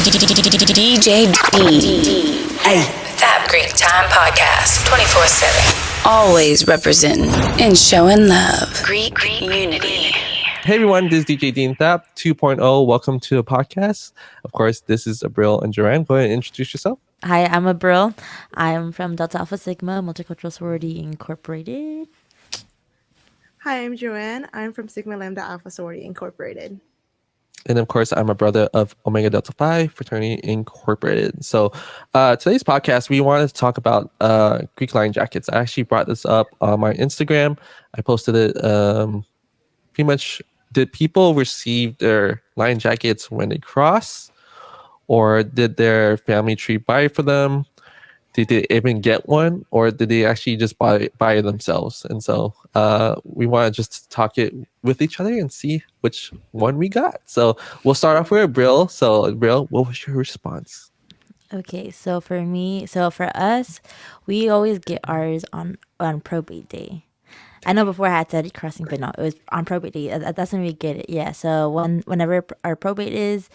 DJ B. Hey. That Greek Time Podcast, 24/7. Always representing and showing love. Greek Unity. Hey everyone, this is DJ Dean Thap 2.0. Welcome to the podcast. Of course, this is Abril and Joanne. Go ahead and introduce yourself. Hi, I'm Abril. I'm from Delta Alpha Sigma Multicultural Sorority Incorporated. Hi, I'm Joanne. I'm from Sigma Lambda Alpha Sorority Incorporated. And of course, I'm a brother of Omega Delta Phi Fraternity Incorporated. So today's podcast, we wanted to talk about Greek line jackets. I actually brought this up on my Instagram. I posted it pretty much. Did people receive their line jackets when they cross? Or did their family tree buy it for them? Did they even get one? Or did they actually just buy it themselves? And so we want to just talk it with each other and see which one we got. So we'll start off with Abril. So Abril, what was your response? Okay, so for us, we always get ours on probate day. I know before I had said crossing, but no, it was on probate day. That's when we get it. Yeah, so whenever our probate is,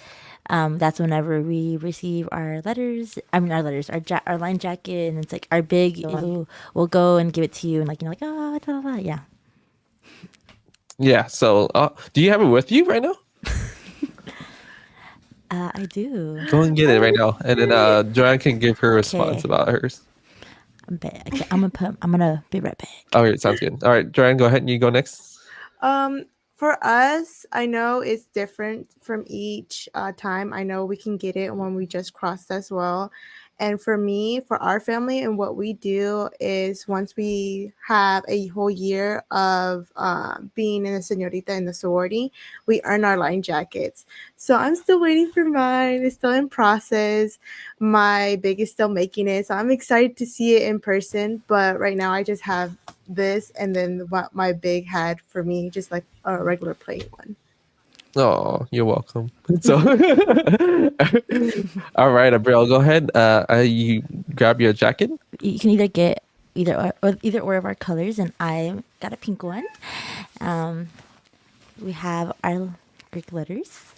that's whenever we receive our letters. I mean, our line jacket, and it's like our big. We'll go and give it to you, and like oh, blah, blah, blah. Yeah. Yeah. So, do you have it with you right now? I do. Go and get it right now, and then Joanne can give her response about hers. Okay, I'm gonna be right back. All right, sounds good. All right, Joanne, go ahead and you go next. For us, I know it's different from each time. I know we can get it when we just crossed as well. And for me, for our family, and what we do is once we have a whole year of being in the señorita in the sorority, we earn our line jackets. So I'm still waiting for mine. It's still in process. My big is still making it. So I'm excited to see it in person. But right now I just have this, and then what my big had for me, just like a regular plain one. Oh, you're welcome. So, all right, Abril, go ahead. You grab your jacket. You can either get either or of our colors, and I got a pink one. We have our Greek letters,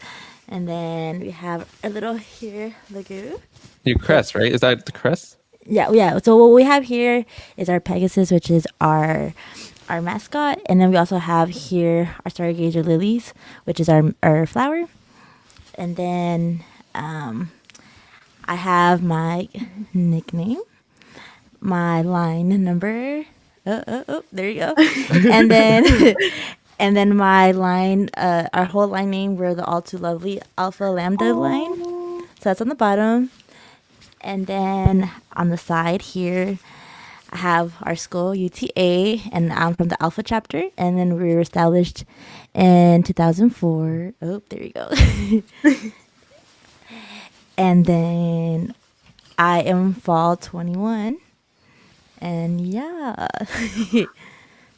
and then we have our little here logo. Your crest, right? Is that the crest? Yeah. So what we have here is our Pegasus, which is our mascot, and then we also have here our Stargazer lilies, which is our flower, and then I have my nickname, my line number. Oh, there you go, and then my line, our whole line name. We're the All Too Lovely Alpha Lambda line, so that's on the bottom, and then on the side here, I have our school, UTA, and I'm from the Alpha chapter, and then we were established in 2004. Oh, there you go. And then I am fall 21, and yeah.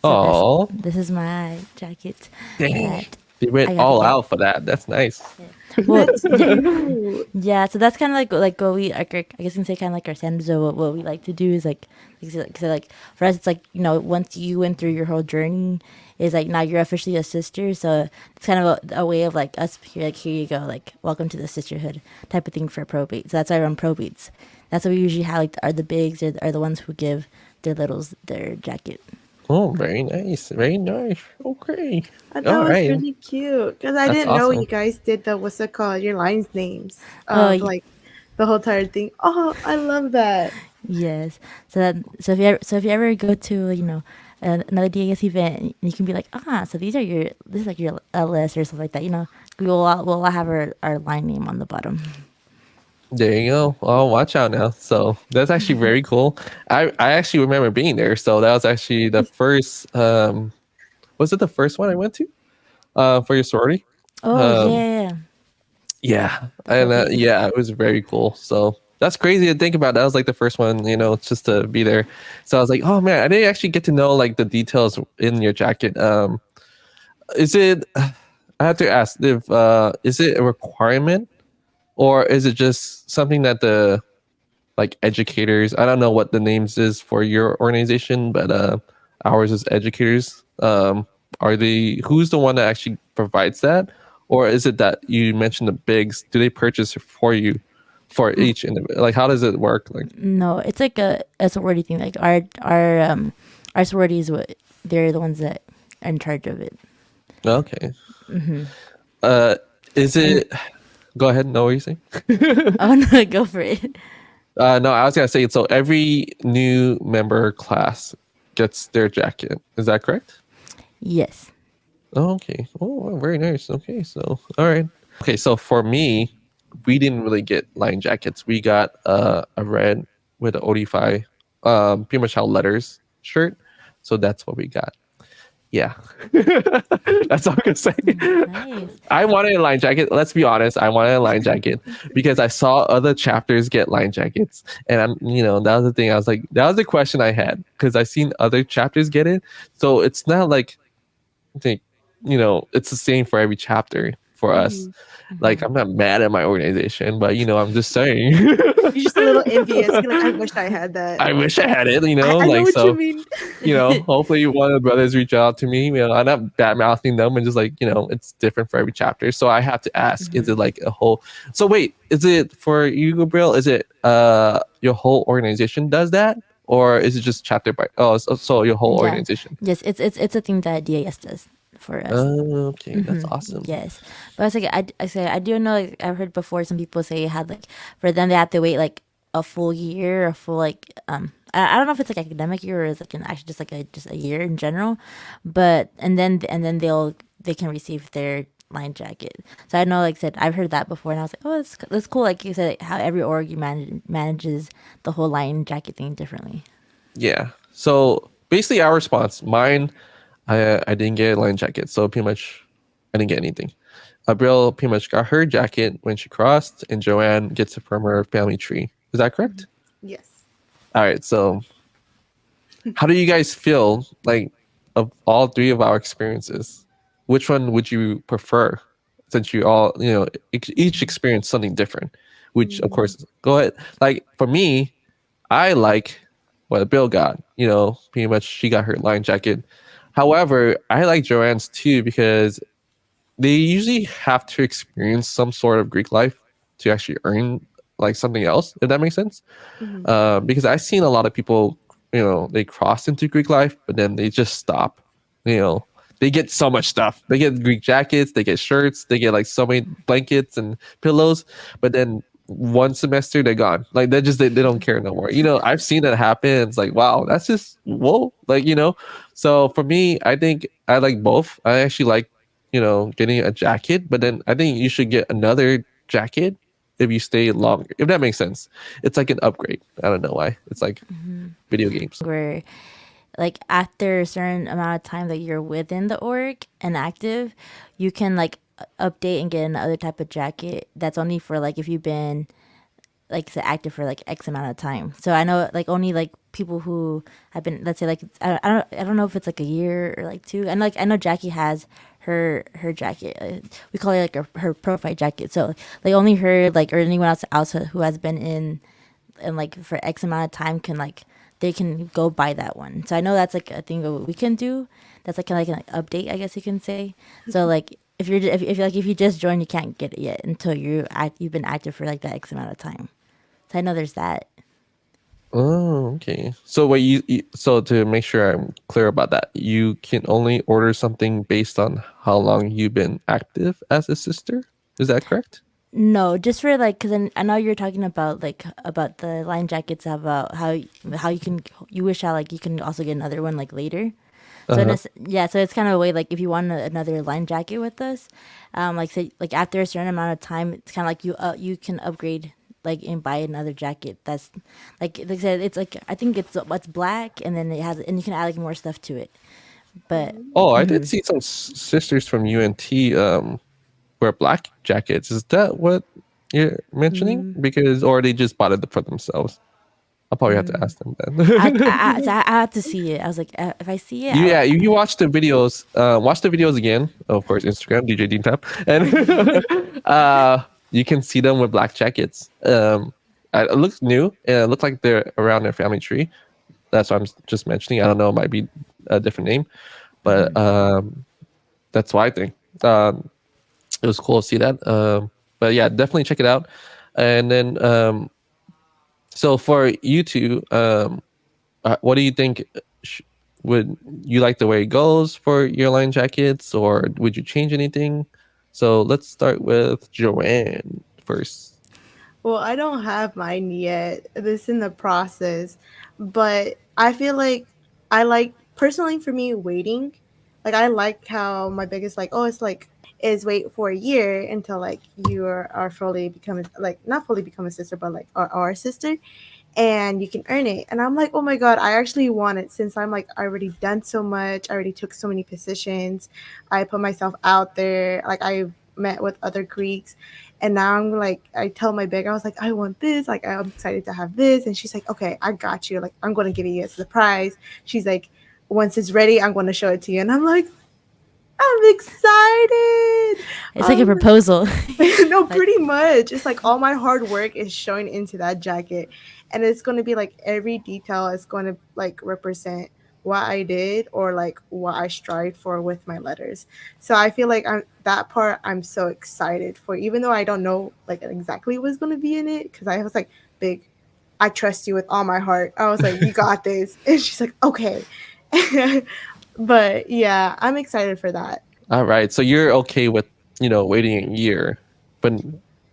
Oh, this is my jacket. dang! They went all out for that. That's nice. Well, yeah, so that's kind of like what we, I guess you can say, kind of like our standards of what we like to do is like for us, it's like, once you went through your whole journey, is like now you're officially a sister. So it's kind of a way of like us here, like here you go, like welcome to the sisterhood type of thing for probate. So that's why I run probates. That's what we usually have, like are the bigs are the ones who give their littles their jacket. Oh, very nice. Very nice. Okay. I thought it was really cute because I didn't know awesome. you guys did the what's it called, your lines names of like the whole entire thing. Oh, I love that. Yes. So if you ever go to another DAS event, you can be like, so this is like your LS or something like that. We'll all have our line name on the bottom. There you go. Oh, watch out now. So that's actually very cool. I actually remember being there. So that was actually the first. Was it the first one I went to? For your sorority. Oh yeah. Yeah, and yeah, it was very cool. So that's crazy to think about. That was like the first one, just to be there. So I was like, oh man, I didn't actually get to know like the details in your jacket. Is it? I have to ask if is it a requirement, or is it just something that the like educators? I don't know what the names is for your organization, but ours is educators. Who's the one that actually provides that, or is it that you mentioned the bigs? Do they purchase for you for each individual? Like, how does it work? Like, No, it's like a sorority thing. Like our sorority is what they're the ones that are in charge of it. okay. Is it? Go ahead. No, what are you saying? Oh no, go for it. No, I was gonna say. So every new member class gets their jacket. Is that correct? Yes. Oh, okay. Oh, wow, very nice. Okay, so all right. Okay, so for me, we didn't really get line jackets. We got a red with an OD5, pretty much how letters shirt. So that's what we got. Yeah, that's all I can say. Nice. I wanted a line jacket. Let's be honest. I wanted a line jacket because I saw other chapters get line jackets, and that was the thing. I was like, that was the question I had because I seen other chapters get it. So it's not like, I think, it's the same for every chapter for us. Like, I'm not mad at my organization, but I'm just saying. You're just a little envious. You're like, I wish I had that. I wish I had it. I know like what so. you mean. Hopefully one of the brothers reach out to me. I'm not bad mouthing them and just like, it's different for every chapter. So I have to ask, is it like a whole? So wait, is it for you, Gabriel? Is it your whole organization does that, or is it just chapter by? Oh, so your whole Yeah. organization. Yes, it's a thing that DAS does for us. Okay, that's awesome. Yes, but I was like, I do know. Like, I've heard before some people say it had like for them they have to wait like a full year, a full like I don't know if it's like academic year or is like actually just a year in general, but and then they can receive their line jacket. So I know, like I said, I've heard that before, and I was like, oh, that's cool. Like you said, like, how every org manages the whole line jacket thing differently. Yeah. So basically, our response, mine, I didn't get a line jacket, so pretty much I didn't get anything. Abril pretty much got her jacket when she crossed, and Joanne gets it from her family tree. Is that correct? Yes. All right. So, how do you guys feel like of all three of our experiences? Which one would you prefer? Since you all, each experienced something different. Which, of course, go ahead. Like for me, I like what Bill got. Pretty much she got her line jacket. However, I like Joanne's too because they usually have to experience some sort of Greek life to actually earn like something else, if that makes sense. Because I've seen a lot of people, they cross into Greek life, but then they just stop. They get so much stuff. They get Greek jackets, they get shirts, they get like so many blankets and pillows, but then one semester they're gone. Like they don't care no more. I've seen that happen. It's like, wow, that's just whoa. Like, so for me, I think I like both. I actually like, getting a jacket, but then I think you should get another jacket if you stay longer, if that makes sense. It's like an upgrade. I don't know why. It's like video games. Where like after a certain amount of time that you're within the org and active, you can like update and get another type of jacket that's only for like if you've been like say active for like X amount of time. So I know like only like people who have been, let's say like I don't know if it's like a year or like two. And like I know Jackie has her jacket. We call it like her profile jacket. So like only her like or anyone else who has been in and like for X amount of time can like they can go buy that one. So I know that's like a thing that we can do. That's like kind of like an update, I guess you can say. So like if you just joined, you can't get it yet until you've been active for like that X amount of time. So I know there's that. Oh, okay. So so to make sure I'm clear about that, you can only order something based on how long you've been active as a sister. Is that correct? No, just for like, cause I know you're talking about like about the line jackets, about how you wish out like you can also get another one like later. So so it's kind of a way like if you want another line jacket with us, like say like after a certain amount of time, it's kind of like you can upgrade like and buy another jacket. That's like I said, it's like I think it's black and then and you can add like more stuff to it. But Oh, I did see some sisters from UNT wear black jackets. Is that what you're mentioning? Because or they just bought it for themselves. I'll probably have to ask them then. I have to see it. I was like, if I see it, Yeah, you watch the videos. Watch the videos again. Of course, Instagram DJ Dean Tap, and you can see them with black jackets. It looks new, and it looks like they're around their family tree. That's what I'm just mentioning. I don't know, it might be a different name, but that's what I think. it was cool to see that. But yeah, definitely check it out. And then so for you two, what do you think? Would you like the way it goes for your line jackets, or would you change anything? So let's start with Joanne first. Well, I don't have mine yet. This in the process, but I feel like I like personally for me waiting. Like I like how my biggest like oh it's like is wait for a year until like are fully become like not fully become a sister but like are our sister and you can earn it. And I'm like, oh my God, I actually want it since I'm like, I already done so much. I already took so many positions. I put myself out there. Like, I've met with other Greeks. And now I'm like, I tell my big, I was like, I want this. Like, I'm excited to have this. And she's like, okay, I got you. Like, I'm going to give you a surprise. She's like, once it's ready, I'm going to show it to you. And I'm like, I'm excited. It's like a proposal. No, pretty much. It's like all my hard work is showing into that jacket. And it's going to be like every detail is going to like represent what I did or like what I strived for with my letters. So I feel like that part I'm so excited for, even though I don't know like exactly what's going to be in it. Cause I was like, big, I trust you with all my heart. I was like, you got this. And she's like, okay. But yeah, I'm excited for that. All right, so you're okay with waiting a year, but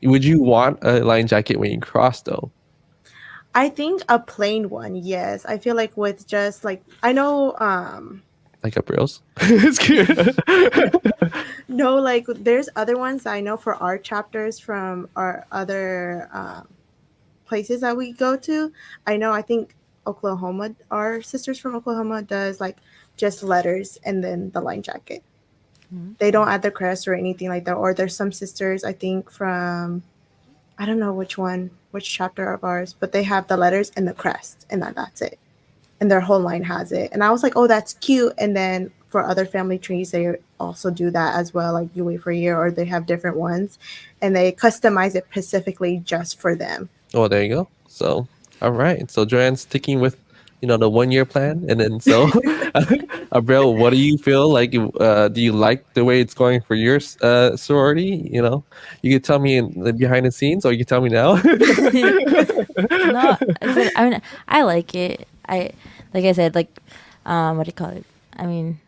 would you want a line jacket when you cross though? I think a plain one, yes. I feel like with just like I know Like a brills? It's cute. no like there's other ones I know for our chapters from our other places that we go to. I think Oklahoma, our sisters from Oklahoma does like just letters and then the line jacket. They don't add the crest or anything like that. Or there's some sisters I think from I don't know which chapter of ours, but they have the letters and the crest and that's it. And their whole line has it. And I was like, oh, that's cute. And then for other family trees, they also do that as well. Like you wait for a year or they have different ones and they customize it specifically just for them. Oh, there you go. So, all right. So Joanne's sticking with, the 1 year plan, and then so, Abril, what do you feel like? Do you like the way it's going for your sorority? You could tell me in the behind the scenes, or you can tell me now. No, I mean, I like it. Like I said, like, what do you call it? I mean,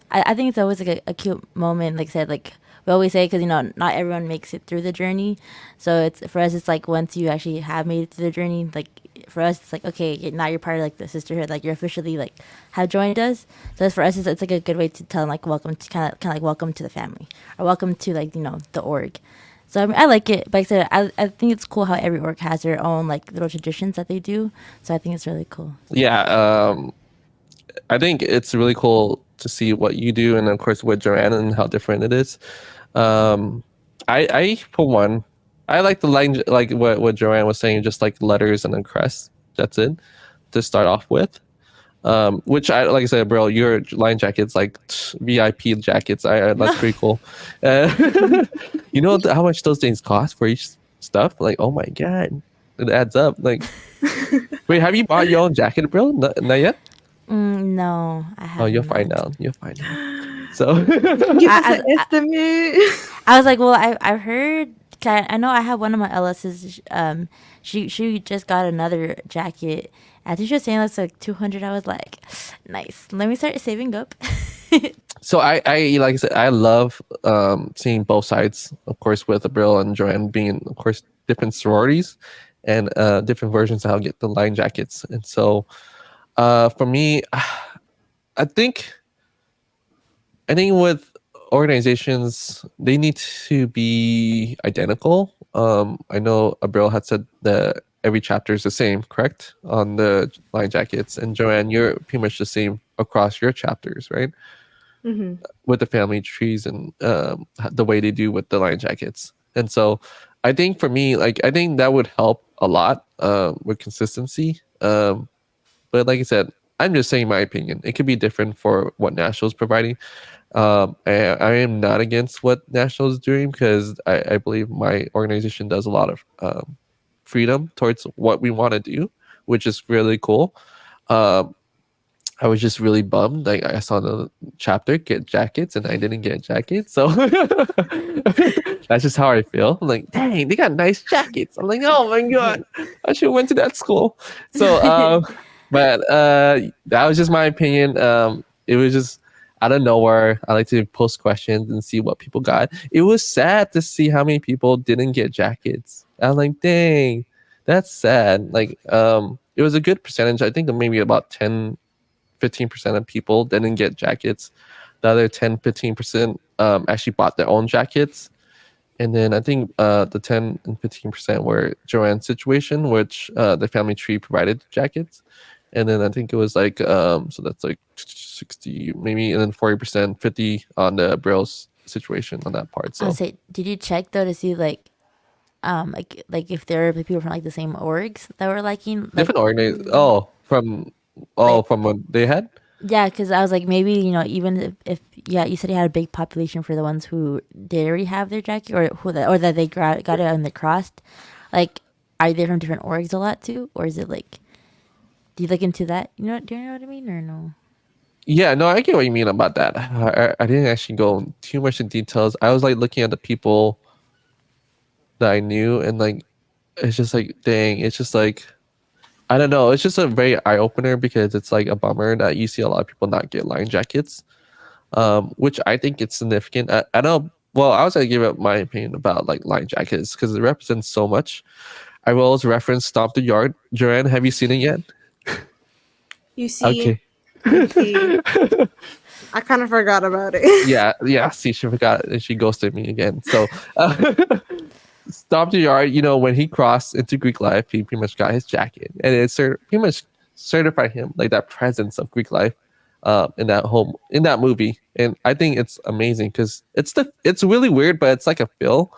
I think it's always like a cute moment. Like I said, like we always say, because not everyone makes it through the journey. So it's for us, it's like once you actually have made it through the journey, like for us, it's like okay, now you're part of like the sisterhood. Like you're officially like have joined us. So for us, it's like a good way to tell them like welcome to kind of like welcome to the family or welcome to like the org. So I mean, I like it, but like I said, I think it's cool how every org has their own like little traditions that they do. So I think it's really cool. Yeah, I think it's really cool to see what you do, and of course with Joanne and how different it is. I for one, I like the line like what Joanne was saying, just like letters and a crest. That's it to start off with. Which I like I said, bro, your line jackets like VIP jackets. That's pretty cool. You know how much those things cost for each stuff? Like, oh my god, it adds up. Like, wait, have you bought your own jacket, bro? Not yet. No, I haven't. Oh, you'll find out. You'll find out. So, Give us an estimate. I was like, well, I've heard. I know I have one of my LS's. She just got another jacket. I think she was saying that's like 200. I was like, nice. Let me start saving up. so I like I said, I love seeing both sides. Of course, with Abril and Joanne being, of course, different sororities and different versions of how to get the line jackets. And so, for me, I think with organizations, they need to be identical. I know Abril had said that every chapter is the same, correct, on the line jackets. And Joanne, you're pretty much the same across your chapters, right? Mm-hmm. With the family trees and the way they do with the line jackets. And so I think for me, like, I think that would help a lot with consistency. But like I said, I'm just saying my opinion. It could be different for what National is providing. And I am not against what National is doing, because I believe my organization does a lot of freedom towards what we want to do, which is really cool. I was just really bummed. Like I saw the chapter get jackets and I didn't get jackets. So that's just how I feel. I'm like, dang, they got nice jackets. I'm like, oh my god, I should have went to that school. So but that was just my opinion. It was just out of nowhere. I like to post questions and see what people got. It was sad to see how many people didn't get jackets. I was like, dang, that's sad. Like it was a good percentage. I think maybe about 10-15% of people didn't get jackets. The other 10-15% actually bought their own jackets. And then I think the 10 and 15% were Joanne's situation, which the family tree provided jackets. And then I think it was like, so that's like 60, maybe, and then 40%, 50 on the Brill's situation on that part. I'll So say, did you check though to see like if there are people from like the same orgs that were liking like different organiz like from what they had. yeah, because I was like maybe even if yeah you said you had a big population for the ones who did already have their jacket or that they got it on the crossed, like are they from different orgs a lot too, or is it like do you look into that? Do you know what I mean or no? Yeah, no, I get what you mean about that. I didn't actually go too much in details. I was like looking at the people that I knew, and like it's just like, dang, it's just like I don't know. It's just a very eye opener because it's like a bummer that you see a lot of people not get line jackets, which I think it's significant. I know. Well, I was gonna give it my opinion about like line jackets because it represents so much. I will also reference Stomp the Yard. Joanne, have you seen it yet? You see, Okay. you see, I kind of forgot about it. Yeah. See, she forgot and she ghosted me again. So, Stomp the Yard. When he crossed into Greek life, he pretty much got his jacket, and pretty much certified him like that presence of Greek life, in that movie. And I think it's amazing because it's really weird, but it's like a feel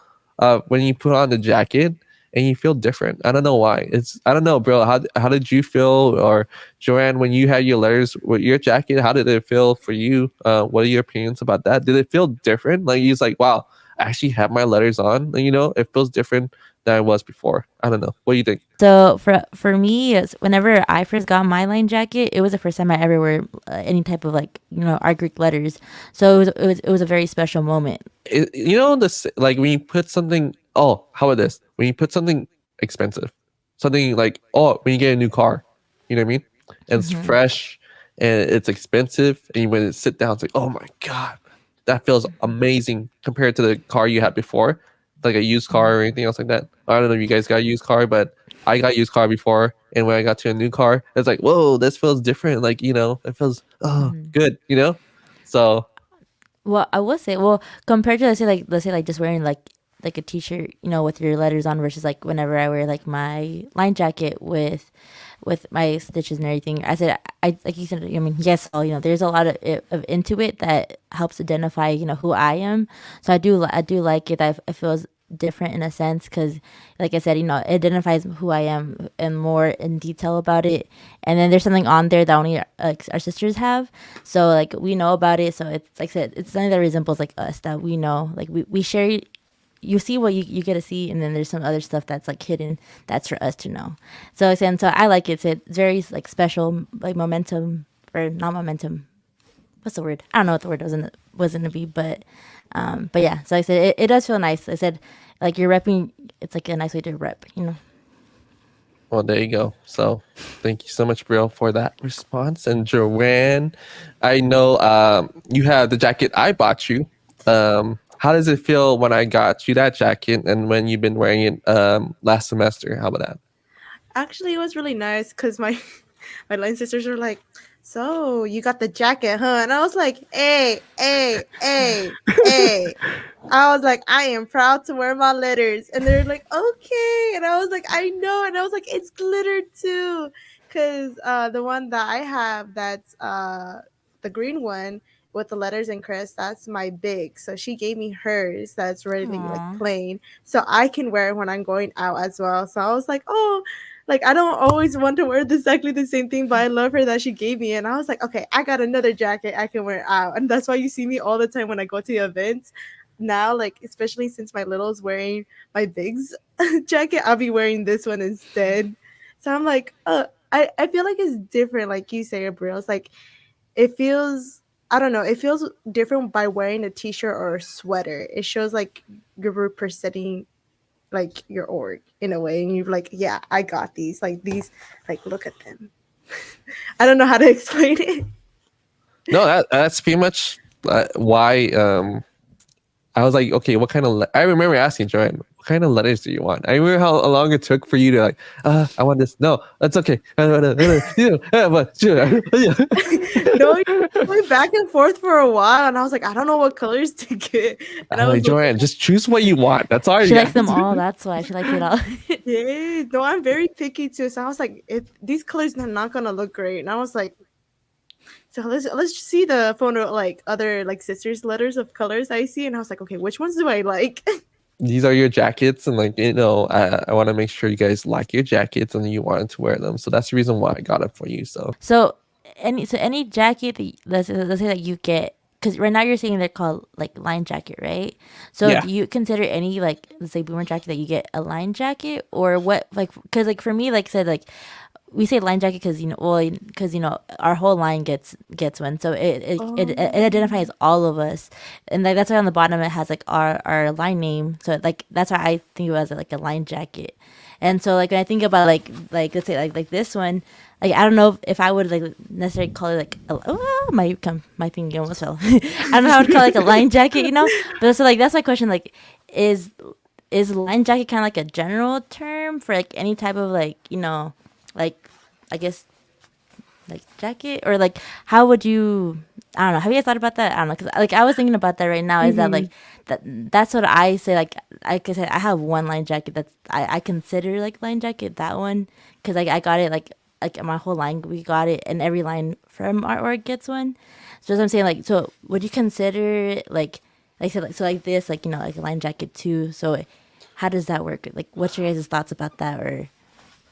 when you put on the jacket and you feel different. I don't know why. I don't know, bro. How did you feel, or Joanne, when you had your letters with your jacket? How did it feel for you? What are your opinions about that? Did it feel different? Like you're like, wow, I actually have my letters on. It feels different than it was before. I don't know. What do you think? So for me, whenever I first got my line jacket, it was the first time I ever wear any type of like our Greek letters. So it was a very special moment. This, like when you put something. Oh, how about this? When you put something expensive, something like, when you get a new car, you know what I mean? And it's fresh and it's expensive, and when it sit down, it's like, oh my god, that feels amazing compared to the car you had before, like a used car or anything else like that. I don't know if you guys got a used car, but I got a used car before, and when I got to a new car, it's like, whoa, this feels different. Like it feels good. So Well, I will say, well, compared to let's say like just wearing like a t-shirt, with your letters on versus like whenever I wear like my line jacket with my stitches and everything. I said I like you said, I mean, yes, there's a lot of into it that helps identify, who I am. So I do like it that it feels different in a sense because like I said, it identifies who I am and more in detail about it. And then there's something on there that only like our sisters have, so like we know about it. So it's like I said, it's something that resembles like us, that we know, like we share. You see what you get to see, and then there's some other stuff that's like hidden that's for us to know. So so I like it. So it's very like special, like momentum, or not momentum, what's the word? I don't know what the word was gonna be, but yeah. So I said it does feel nice. I said like you're repping. It's like a nice way to rep. Well, there you go. So, thank you so much, Brill, for that response. And Joanne, I know you have the jacket I bought you. How does it feel when I got you that jacket, and when you've been wearing it last semester? How about that? Actually, it was really nice because my my line sisters were like, "So you got the jacket, huh?" And I was like, "Hey, hey, hey, hey." I was like, "I am proud to wear my letters," and they're like, "Okay." And I was like, "I know," and I was like, "It's glittered too," because the one that I have, that's the green one with the letters and crest, that's my big. So she gave me hers that's really like Aw. plain, so I can wear it when I'm going out as well. So I was like, "Oh." Like, I don't always want to wear exactly the same thing, but I love her that she gave me. And I was like, okay, I got another jacket I can wear out. And that's why you see me all the time when I go to the events. Now, like, especially since my little's wearing my Big's jacket, I'll be wearing this one instead. So I'm like, I feel like it's different, like you say, Abril. It's like it feels, I don't know, it feels different by wearing a t-shirt or a sweater. It shows like you're representing like your org in a way, and you're like, yeah, I got these. Like these, like look at them. I don't know how to explain it. No, that's pretty much why I was like, okay, what kind of I remember asking Joanne, what kind of letters do you want? I remember how long it took for you to like, I want this. No, that's okay. But sure. No, you went back and forth for a while, and I was like, I don't know what colors to get. And I'm like, Joanne, just choose what you want. That's all. She likes them all. That's why she likes it all. yeah, no, I'm very picky too. So I was like, these colors are not gonna look great, and I was like, so let's see the photo, like other like sisters letters of colors I see, and I was like, okay, which ones do I like? These are your jackets, and like I want to make sure you guys like your jackets and you wanted to wear them. So that's the reason why I got it for you. So any jacket that let's say that you get, because right now you're saying they're called like line jacket, right? So Yeah. do you consider any like, let's say, boomer jacket that you get a line jacket, or what? Like, because like for me, like I said, like we say line jacket because our whole line gets one, so it identifies all of us, and like that's why on the bottom it has like our line name. So like that's why I think of it as like a line jacket. And so like when I think about like let's say like this one, like I don't know if I would like necessarily call it like my thing almost fell. I don't know how I would call it like a line jacket, you know. But so like that's my question. Like is line jacket kind of like a general term for like any type of like like I guess like jacket, or like how would you, I don't know, have you guys thought about that? I don't know, because like I was thinking about that right now. Is that like that's what I say, like I said I have one line jacket that's I consider like line jacket, that one, because like I got it like my whole line, we got it, and every line from our org gets one. So as I'm saying, like, so would you consider it like so like this, like like a line jacket too? So how does that work? Like what's your guys' thoughts about that? Or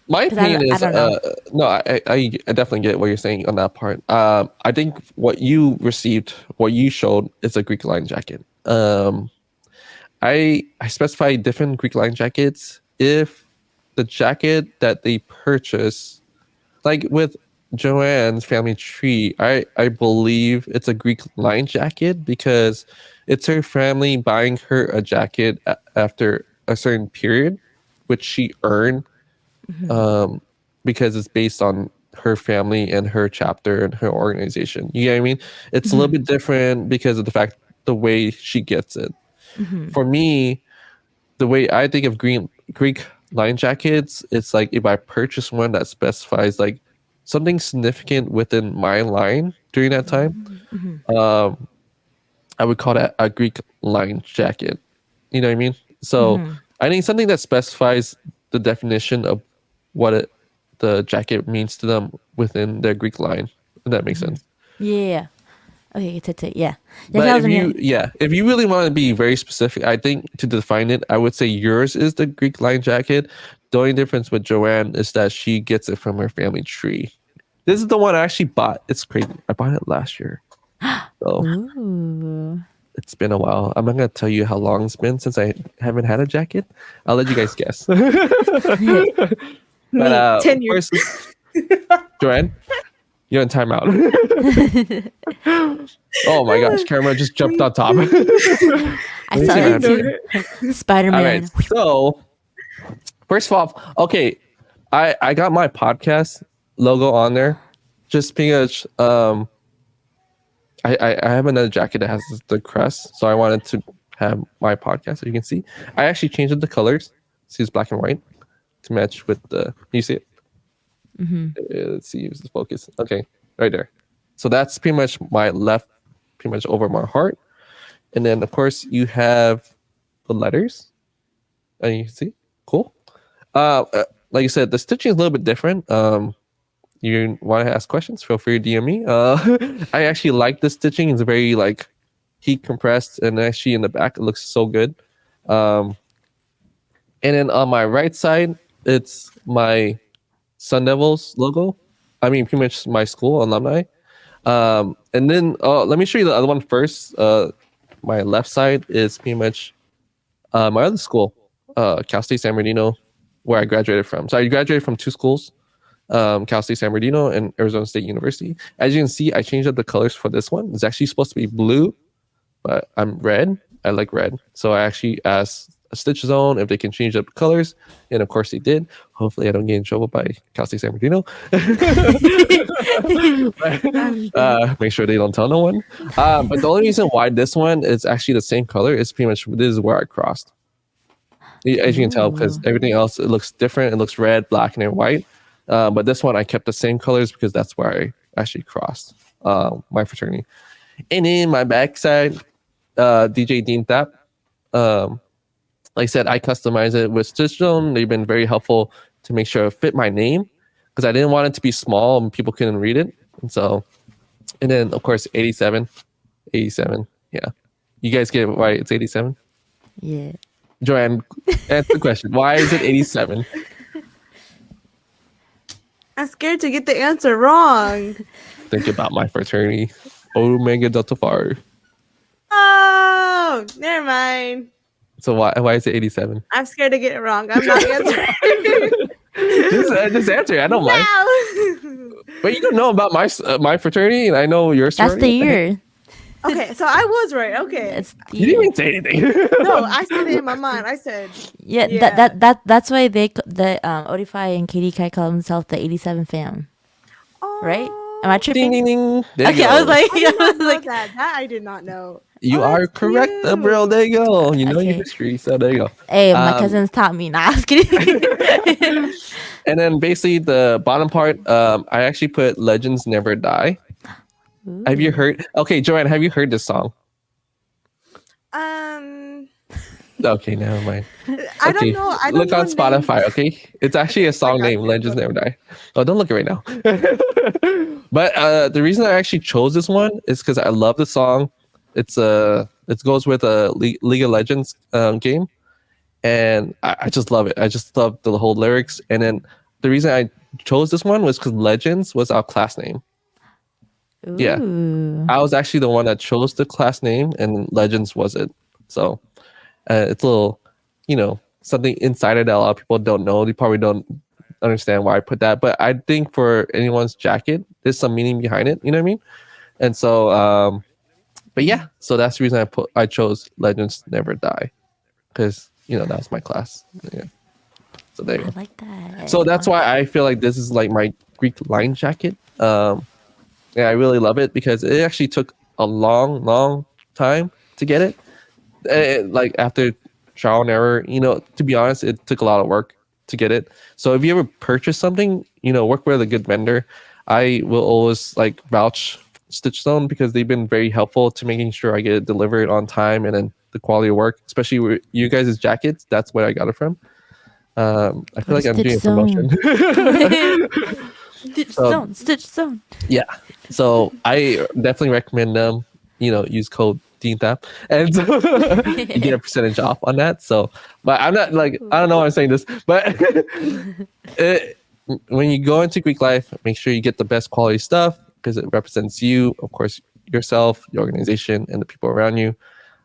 My 'cause I opinion is, don't know. no, I definitely get what you're saying on that part. I think what you received, what you showed, is a Greek line jacket. I specify different Greek line jackets if the jacket that they purchase, like with Joanne's family tree, I believe it's a Greek line jacket because it's her family buying her a jacket after a certain period, which she earned, because it's based on her family and her chapter and her organization. You get what I mean? It's a little bit different because of the fact the way she gets it. For me, the way I think of Greek line jackets, it's like if I purchase one that specifies like something significant within my line during that time, I would call that a Greek line jacket. You know what I mean? So I think something that specifies the definition of what the jacket means to them within their Greek line. If that makes sense. Yeah. Okay, yeah. But if you really want to be very specific, I think to define it, I would say yours is the Greek line jacket. The only difference with Joanne is that she gets it from her family tree. This is the one I actually bought. It's crazy. I bought it last year. So Ooh. it's been a while. I'm not gonna tell you how long it's been since I haven't had a jacket. I'll let you guys guess. But 10 years. first, Joanne, you're in timeout. Oh my gosh, camera just jumped on top. I saw that too. Spider-Man. All right, so first of all, okay, I got my podcast logo on there just because I have another jacket that has the crest, so I wanted to have my podcast. So you can see, I actually changed the colors. See, it's black and white to match with the. You see it? Let's see, use the focus. Okay, right there. So that's pretty much my left, pretty much over my heart, and then of course you have the letters, and you can see, cool. Like I said, the stitching is a little bit different. You want to ask questions? Feel free to DM me. I actually like the stitching. It's very like heat compressed, and actually in the back it looks so good. And then on my right side, it's my Sun Devils logo. I mean, pretty much my school alumni. And then let me show you the other one first. My left side is pretty much my other school, Cal State San Bernardino, where I graduated from. So I graduated from two schools. Cal State San Bernardino, and Arizona State University. As you can see, I changed up the colors for this one. It's actually supposed to be blue, but I'm red. I like red. So I actually asked Stitch Zone if they can change up the colors. And of course they did. Hopefully I don't get in trouble by Cal State San Bernardino. Make sure they don't tell no one. But the only reason why this one is actually the same color is pretty much this is where I crossed. As you can tell, because everything else, it looks different. It looks red, black, and then white. But this one I kept the same colors because that's where I actually crossed my fraternity. And in my backside, DJ Dean Thap. Like I said, I customized it with Stitch Zone. They've been very helpful to make sure it fit my name because I didn't want it to be small and people couldn't read it. And then of course 87. Yeah. You guys get it right. It's 87. Yeah. Joanne, answer the question. Why is it 87? I'm scared to get the answer wrong. Think about my fraternity. Omega Delta Phi. Oh, never mind. So why is it 87? I'm scared to get it wrong. I'm not answering. Just answer. I don't mind. No. But you don't know about my fraternity, and I know your story. That's the year. Okay, so I was right. Okay. It's the You didn't even say anything. No, I said it in my mind. I said yeah, yeah. That's why the Odify and Katie Kai call themselves the 87 fam, right? Am I Ding, tripping? ding, ding. There you Okay, go. I was like, I did not know like, that I did not know. You Oh, are that's correct, cute. bro. There you go. You know your Okay. history, so there you go. hey, my Um, cousins taught me. Nah, I was kidding. And then basically the bottom part, I actually put "Legends Never Die." Have you heard? Okay, Joanne, have you heard this song? Okay, never mind. I Okay, don't know. I don't look know on Spotify. Okay, it's actually a song got named you. "Legends Never Die." Oh, don't look it right now. But the reason I actually chose this one is because I love the song. It goes with a League of Legends game, and I just love it. I just love the whole lyrics. And then the reason I chose this one was because Legends was our class name. Yeah. Ooh. I was actually the one that chose the class name, and Legends was it. So it's a little, something insider that a lot of people don't know. They probably don't understand why I put that, but I think for anyone's jacket, there's some meaning behind it. You know what I mean? And so, but yeah, so that's the reason I chose Legends Never Die, because that was my class. Yeah. So there you I go. like that. So that's why I feel like this is like my Greek line jacket. Yeah, I really love it because it actually took a long time to get it. Like after trial and error, to be honest, it took a lot of work to get it. So if you ever purchase something, work with a good vendor. I will always like vouch Stitch Zone because they've been very helpful to making sure I get it delivered on time and then the quality of work, especially with you guys' jackets. That's where I got it from. I feel like I'm doing a promotion. Stitch Zone. Yeah. So I definitely recommend them, use code DEANTAP and you get a percentage off on that. So, but I'm not like, I don't know why I'm saying this, but when you go into Greek life, make sure you get the best quality stuff because it represents you, of course, yourself, your organization, and the people around you.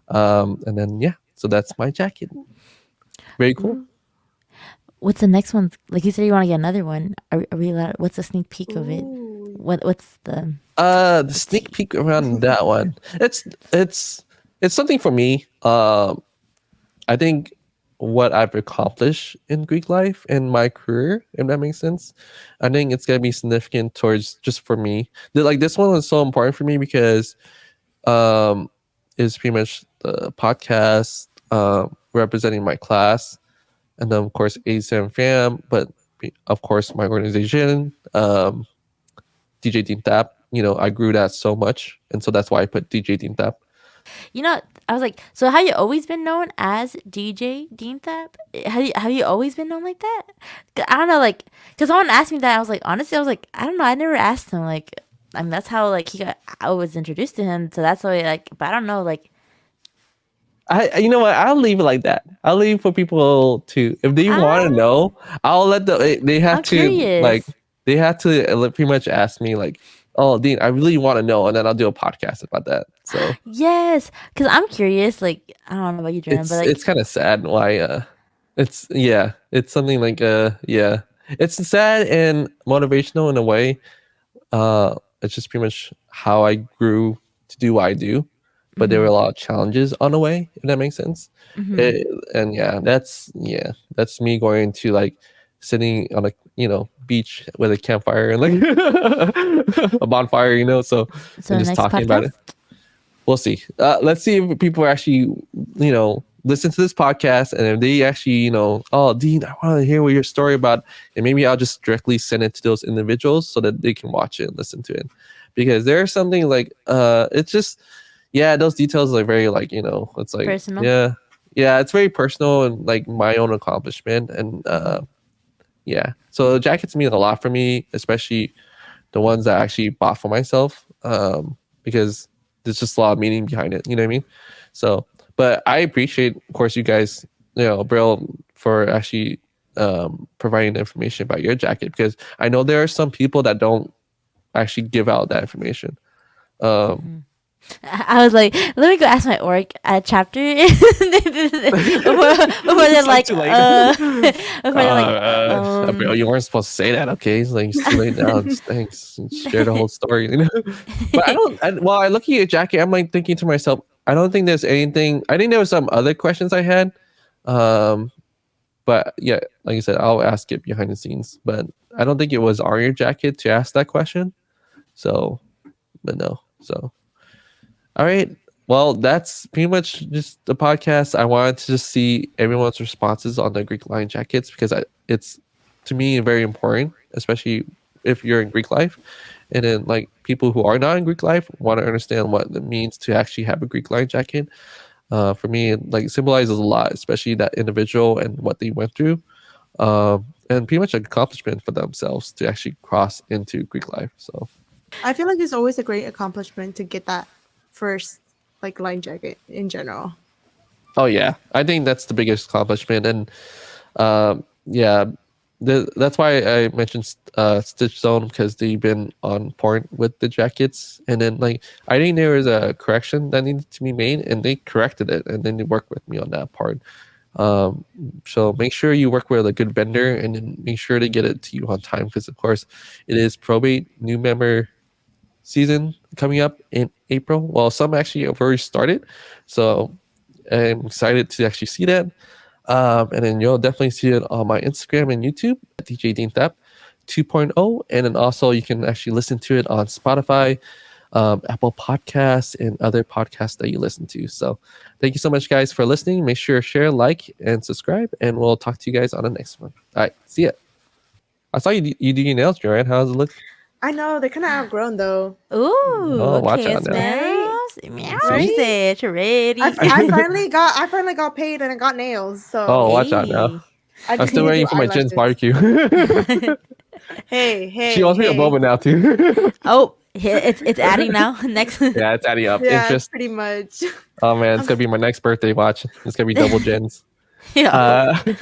And then, yeah, so that's my jacket. Very cool. What's the next one? Like you said, you want to get another one. Are we allowed? What's a sneak peek of it? Ooh. What's the? The sneak peek around that one. It's something for me. I think what I've accomplished in Greek life in my career, if that makes sense, I think it's gonna be significant towards just for me. Like this one was so important for me because it's pretty much the podcast representing my class, and then of course 87 fam, but of course my organization, DJ Dean Thap. I grew that so much, and so that's why I put DJ Dean Thap. I was like, so have you always been known as DJ Dean Thap? Have you always been known like that? I don't know, like, because someone asked me that. I was like, honestly, I was like, I don't know. I never asked him. Like, I mean, that's how like I was introduced to him. So that's why like, but I don't know, like. You know what? I'll leave it like that. I'll leave for people to, if they want to know, I'll let they have I'm to curious. like, they have to pretty much ask me like, oh, Dean, I really want to know, and then I'll do a podcast about that. So Yes, because I'm curious. Like, I don't know about you, Jordan, it's but like, it's kind of sad why it's something like yeah, It's sad and motivational in a way. It's just pretty much how I grew to do what I do, but there were a lot of challenges on the way, if that makes sense. Mhm. And that's me going to like sitting on a beach with a campfire and like a bonfire, so So and just next talking about podcast. it. We'll see. Let's see if people actually, listen to this podcast, and if they actually, oh, Dean, I want to hear what your story about, and maybe I'll just directly send it to those individuals so that they can watch it and listen to it, because there's something like, it's just, yeah, those details are very like, it's like, Personal. yeah, it's very personal and like my own accomplishment, and yeah, so jackets mean a lot for me, especially the ones that I actually bought for myself, because there's just a lot of meaning behind it. You know what I mean? So, but I appreciate, of course, you guys, Brill, for actually providing the information about your jacket, because I know there are some people that don't actually give out that information. I was like, let me go ask my org at chapter before they're like, too late. before they're like, Brill, you weren't supposed to say that. Okay, it's like it's too late now. Just thanks. Share the whole story. But I look at your jacket, I'm like thinking to myself, I don't think there's anything. I think there was some other questions I had. But yeah, like I said, I'll ask it behind the scenes. But I don't think it was on your jacket to ask that question. So, but no. So, all right. Well, that's pretty much just the podcast. I wanted to just see everyone's responses on the Greek line jackets, because it's, to me, very important, especially if you're in Greek life. And then like people who are not in Greek life want to understand what it means to actually have a Greek line jacket. For me, it like symbolizes a lot, especially that individual and what they went through, and pretty much an accomplishment for themselves to actually cross into Greek life. So I feel like it's always a great accomplishment to get that first like line jacket in general. oh yeah, I think that's the biggest accomplishment, and yeah, that's why I mentioned Stitch Zone, because they've been on point with the jackets. And then like I think there was a correction that needed to be made, and they corrected it, and then they worked with me on that part. So make sure you work with a good vendor, and then make sure to get it to you on time, because of course it is probate new member season coming up in April. Well, some actually have already started, so I'm excited to actually see that. And then you'll definitely see it on my Instagram and YouTube at DJ Dean Thap 2.0. And then also you can actually listen to it on Spotify, Apple Podcasts, and other podcasts that you listen to. So thank you so much, guys, for listening. Make sure to share, like, and subscribe, and we'll talk to you guys on the next one. All right, see ya. I saw you do your nails, Joanne. How does it look? I know they're kind of outgrown though. ooh, Oh, watch okay, out now. smells. Meow, Right? she said, you're ready. I finally got paid and I got nails. So Oh, watch out now. I I'm just still need to waiting do for my Jen's eyelashes. barbecue. Hey, She owes me a hey. moment now too. Oh, it's adding now. Next. Yeah, it's adding up. Yeah, Interest. pretty much. Oh man, it's gonna be my next birthday watch. It's gonna be double Jen's. Yeah. Uh,